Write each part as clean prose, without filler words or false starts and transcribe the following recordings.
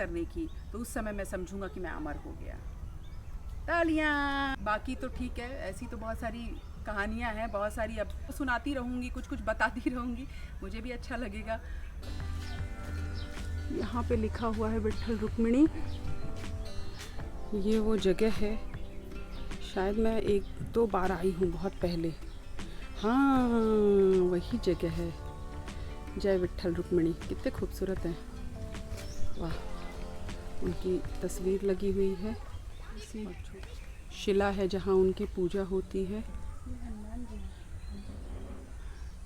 करने की, तो उस समय मैं समझूंगा कि मैं अमर हो गया। तालियां। बाकी तो ठीक है, ऐसी तो बहुत सारी कहानियां हैं, बहुत सारी अब सुनाती रहूंगी, कुछ कुछ बताती रहूंगी, मुझे भी अच्छा लगेगा। यहाँ पे लिखा हुआ है विट्ठल रुक्मिणी। ये वो जगह है, शायद मैं 1-2 बार आई हूँ बहुत पहले। हाँ, वही जगह है। जय विट्ठल रुक्मिणी, कितने खूबसूरत हैं। वाह, उनकी तस्वीर लगी हुई है। शिला है जहाँ उनकी पूजा होती है।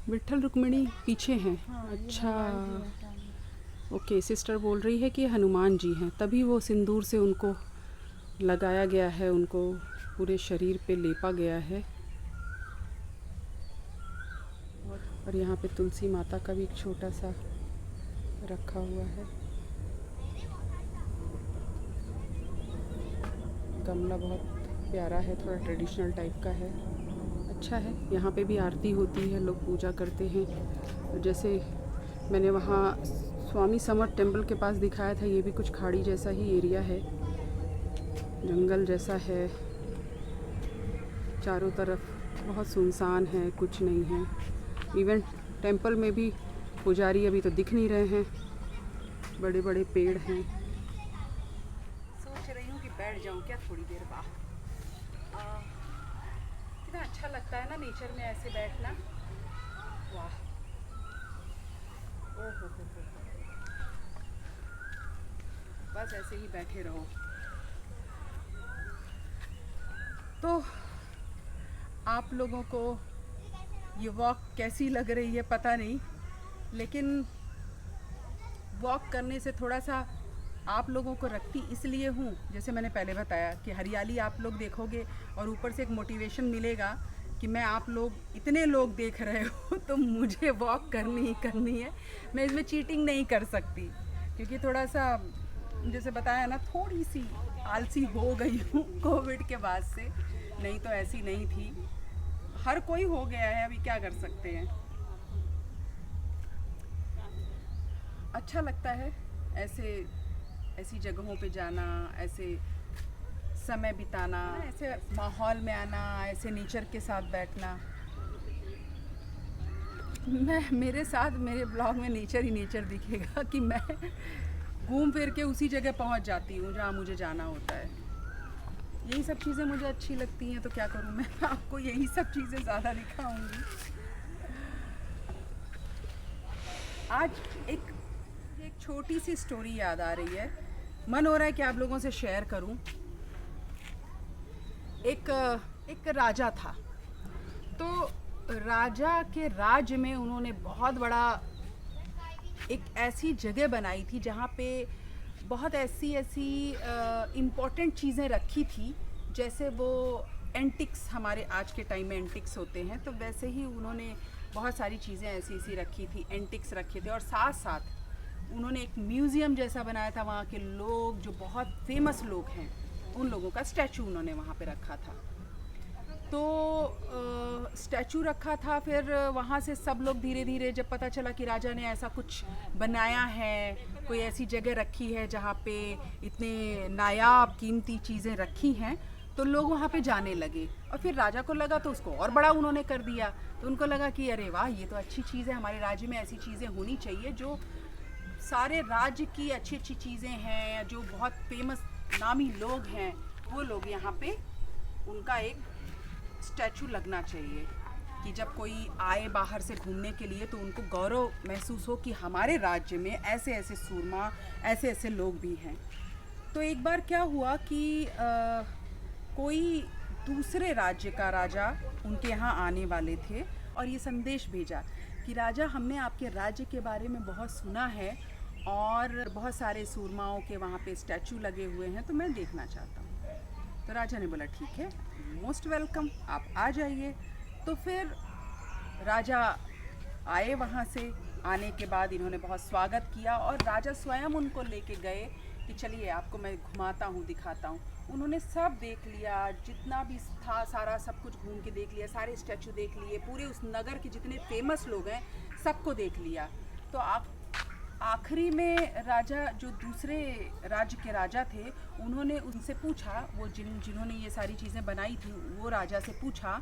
विट्ठल रुक्मिणी पीछे हैं। अच्छा, ओके। सिस्टर बोल रही है कि हनुमान जी हैं, तभी वो सिंदूर से उनको लगाया गया है, उनको पूरे शरीर पे लेपा गया है। और यहाँ पे तुलसी माता का भी एक छोटा सा रखा हुआ है। गमला बहुत प्यारा है, थोड़ा ट्रेडिशनल टाइप का है, अच्छा है। यहाँ पे भी आरती होती है, लोग पूजा करते हैं। जैसे मैंने वहाँ स्वामी समर्थ टेम्पल के पास दिखाया था, ये भी कुछ खाड़ी जैसा ही एरिया है, जंगल जैसा है, चारों तरफ बहुत सुनसान है, कुछ नहीं है। इवन टेम्पल में भी पुजारी अभी तो दिख नहीं रहे हैं, बड़े बड़े पेड़ हैं। सोच रही हूँ कि बैठ जाऊँ क्या थोड़ी देर बाद। कितना अच्छा लगता है ना नेचर में ऐसे बैठना। वाह, ओ हो, बस ऐसे ही बैठे रहो। तो आप लोगों को ये वॉक कैसी लग रही है पता नहीं, लेकिन वॉक करने से थोड़ा सा आप लोगों को रखती इसलिए हूँ, जैसे मैंने पहले बताया कि हरियाली आप लोग देखोगे और ऊपर से एक मोटिवेशन मिलेगा कि मैं आप लोग इतने लोग देख रहे हो तो मुझे वॉक करनी ही करनी है। मैं इसमें चीटिंग नहीं कर सकती, क्योंकि थोड़ा सा जैसे बताया ना, थोड़ी सी आलसी हो गई हूँ कोविड के बाद से, नहीं तो ऐसी नहीं थी। हर कोई हो गया है, अभी क्या कर सकते हैं। अच्छा लगता है ऐसी जगहों पे जाना, ऐसे समय बिताना, ऐसे माहौल में आना, ऐसे नेचर के साथ बैठना। मेरे साथ मेरे ब्लॉग में नेचर ही नेचर दिखेगा कि मैं घूम फिर के उसी जगह पहुंच जाती हूँ जहाँ मुझे जाना होता है। यही सब चीज़ें मुझे अच्छी लगती हैं, तो क्या करूँ, मैं आपको यही सब चीज़ें ज़्यादा दिखाऊंगी। आज एक छोटी सी स्टोरी याद आ रही है, मन हो रहा है कि आप लोगों से शेयर करूं। एक राजा था, तो राजा के राज्य में उन्होंने बहुत बड़ा एक ऐसी जगह बनाई थी जहाँ पे बहुत ऐसी इम्पोर्टेंट चीज़ें रखी थी। जैसे वो एंटिक्स, हमारे आज के टाइम में एंटिक्स होते हैं, तो वैसे ही उन्होंने बहुत सारी चीज़ें ऐसी रखी थी, एंटिक्स रखे थे। और साथ साथ उन्होंने एक म्यूज़ियम जैसा बनाया था। वहाँ के लोग जो बहुत फेमस लोग हैं, उन लोगों का स्टैचू उन्होंने वहाँ पे रखा था। तो स्टैचू रखा था, फिर वहाँ से सब लोग धीरे धीरे जब पता चला कि राजा ने ऐसा कुछ बनाया है, कोई ऐसी जगह रखी है जहाँ पे इतने नायाब कीमती चीज़ें रखी हैं, तो लोग वहाँ पे जाने लगे। और फिर राजा को लगा तो उसको और बड़ा उन्होंने कर दिया। तो उनको लगा कि अरे वाह, ये तो अच्छी चीज़ है, हमारे राज्य में ऐसी चीज़ें होनी चाहिए जो सारे राज्य की अच्छी अच्छी चीज़ें हैं, जो बहुत फेमस नामी लोग हैं, वो लोग यहाँ पे उनका एक स्टैचू लगना चाहिए कि जब कोई आए बाहर से घूमने के लिए तो उनको गौरव महसूस हो कि हमारे राज्य में ऐसे ऐसे सूरमा, ऐसे ऐसे लोग भी हैं। तो एक बार क्या हुआ कि कोई दूसरे राज्य का राजा उनके यहाँ आने वाले थे और ये संदेश भेजा कि राजा, हमने आपके राज्य के बारे में बहुत सुना है और बहुत सारे सूरमाओं के वहाँ पे स्टैचू लगे हुए हैं, तो मैं देखना चाहता हूँ। तो राजा ने बोला ठीक है, मोस्ट वेलकम, आप आ जाइए। तो फिर राजा आए, वहाँ से आने के बाद इन्होंने बहुत स्वागत किया और राजा स्वयं उनको लेके गए कि चलिए आपको मैं घुमाता हूँ, दिखाता हूँ। उन्होंने सब देख लिया, जितना भी था सारा सब कुछ घूम के देख लिया, सारे स्टैचू देख लिए, पूरे उस नगर के जितने फेमस लोग हैं सबको देख लिया। तो आप आखिरी में राजा, जो दूसरे राज्य के राजा थे, उन्होंने उनसे पूछा, वो जिन्होंने ये सारी चीज़ें बनाई थी, वो राजा से पूछा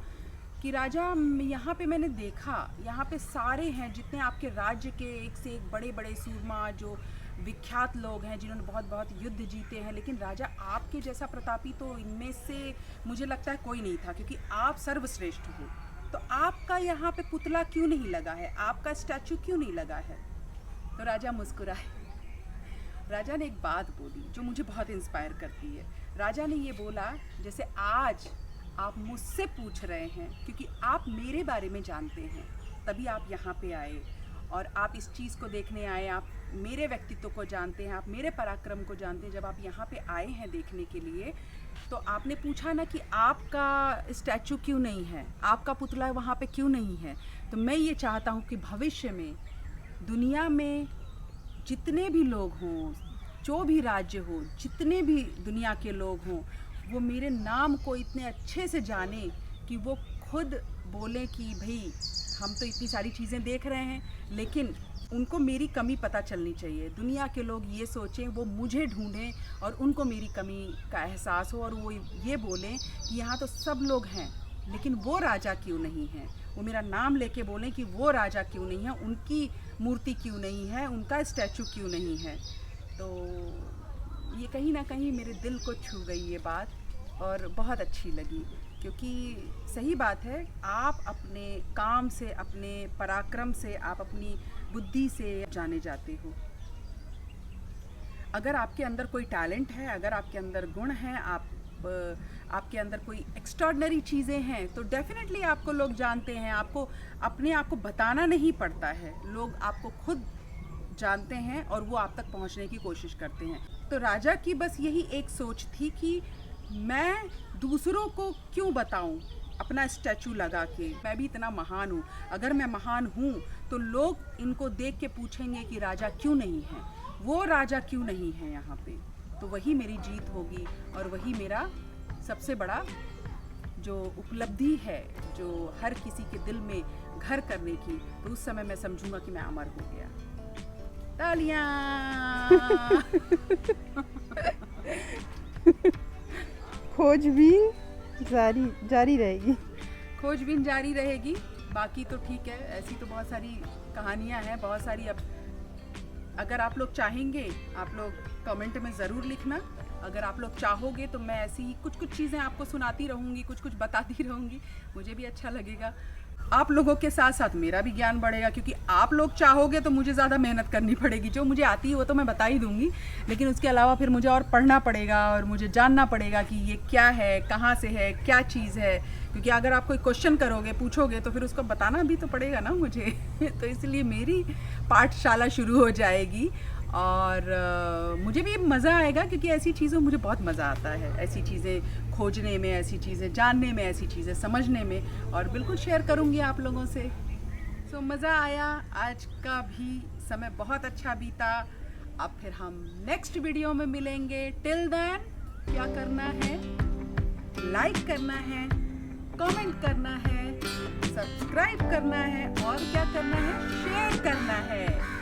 कि राजा, यहाँ पे मैंने देखा, यहाँ पे सारे हैं जितने आपके राज्य के एक से एक बड़े बड़े सूरमा, जो विख्यात लोग हैं जिन्होंने बहुत बहुत युद्ध जीते हैं, लेकिन राजा आपके जैसा प्रतापी तो इनमें से मुझे लगता है कोई नहीं था, क्योंकि आप सर्वश्रेष्ठ हो। तो आपका यहाँ पे पुतला क्यों नहीं लगा है, आपका स्टैचू क्यों नहीं लगा है? तो राजा मुस्कुराए। राजा ने एक बात बोली जो मुझे बहुत इंस्पायर करती है। राजा ने ये बोला, जैसे आज आप मुझसे पूछ रहे हैं क्योंकि आप मेरे बारे में जानते हैं, तभी आप यहाँ पे आए और आप इस चीज़ को देखने आए, आप मेरे व्यक्तित्व को जानते हैं, आप मेरे पराक्रम को जानते हैं। जब आप यहाँ पे आए हैं देखने के लिए, तो आपने पूछा ना कि आपका स्टैचू क्यों नहीं है, आपका पुतला वहाँ पे क्यों नहीं है। तो मैं ये चाहता हूँ कि भविष्य में दुनिया में जितने भी लोग हों, जो भी राज्य हो, जितने भी दुनिया के लोग हों, वो मेरे नाम को इतने अच्छे से जाने कि वो खुद बोलें कि भाई हम तो इतनी सारी चीज़ें देख रहे हैं, लेकिन उनको मेरी कमी पता चलनी चाहिए। दुनिया के लोग ये सोचें, वो मुझे ढूंढें और उनको मेरी कमी का एहसास हो, और वो ये बोलें कि यहाँ तो सब लोग हैं, लेकिन वो राजा क्यों नहीं है। वो मेरा नाम लेके बोलें कि वो राजा क्यों नहीं है, उनकी मूर्ति क्यों नहीं है, उनका स्टैचू क्यों नहीं है। तो ये कहीं ना कहीं मेरे दिल को छू गई ये बात, और बहुत अच्छी लगी, क्योंकि सही बात है, आप अपने काम से, अपने पराक्रम से, आप अपनी बुद्धि से जाने जाते हो। अगर आपके अंदर कोई टैलेंट है, अगर आपके अंदर गुण हैं, आपके अंदर कोई एक्स्ट्राऑर्डिनरी चीज़ें हैं, तो डेफिनेटली आपको लोग जानते हैं। आपको अपने आप को बताना नहीं पड़ता है, लोग आपको खुद जानते हैं और वो आप तक पहुंचने की कोशिश करते हैं। तो राजा की बस यही एक सोच थी कि मैं दूसरों को क्यों बताऊं अपना स्टैचू लगा के, मैं भी इतना महान हूँ। अगर मैं महान हूँ तो लोग इनको देख के पूछेंगे कि राजा क्यों नहीं है, वो राजा क्यों नहीं है यहाँ पे। तो वही मेरी जीत होगी, और वही मेरा सबसे बड़ा जो उपलब्धि है, जो हर किसी के दिल में घर करने की। तो उस समय मैं समझूंगा कि मैं अमर हो गया। तालियां। खोजबीन जारी रहेगी। खोजबीन जारी रहेगी। बाकी तो ठीक है, ऐसी तो बहुत सारी कहानियां हैं, बहुत सारी। अब अगर आप लोग चाहेंगे, आप लोग कमेंट में ज़रूर लिखना। अगर आप लोग चाहोगे तो मैं ऐसी ही कुछ कुछ चीज़ें आपको सुनाती रहूँगी, कुछ कुछ बताती रहूँगी, मुझे भी अच्छा लगेगा। आप लोगों के साथ साथ मेरा भी ज्ञान बढ़ेगा, क्योंकि आप लोग चाहोगे तो मुझे ज़्यादा मेहनत करनी पड़ेगी। जो मुझे आती है वो तो मैं बता ही दूँगी, लेकिन उसके अलावा फिर मुझे और पढ़ना पड़ेगा और मुझे जानना पड़ेगा कि ये क्या है, कहाँ से है, क्या चीज़ है। क्योंकि अगर आप कोई क्वेश्चन करोगे, पूछोगे, तो फिर उसको बताना भी तो पड़ेगा ना मुझे। तो इसलिए मेरी पाठशाला शुरू हो जाएगी, और मुझे भी मज़ा आएगा, क्योंकि ऐसी चीज़ों मुझे बहुत मज़ा आता है, ऐसी चीज़ें खोजने में, ऐसी चीज़ें जानने में, ऐसी चीज़ें समझने में, और बिल्कुल शेयर करूँगी आप लोगों से। सो मज़ा आया, आज का भी समय बहुत अच्छा बीता। अब फिर हम नेक्स्ट वीडियो में मिलेंगे। टिल देन क्या करना है, लाइक करना है, कमेंट करना है, सब्सक्राइब करना है, और क्या करना है, शेयर करना है।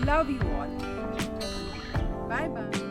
Love you all. Bye bye.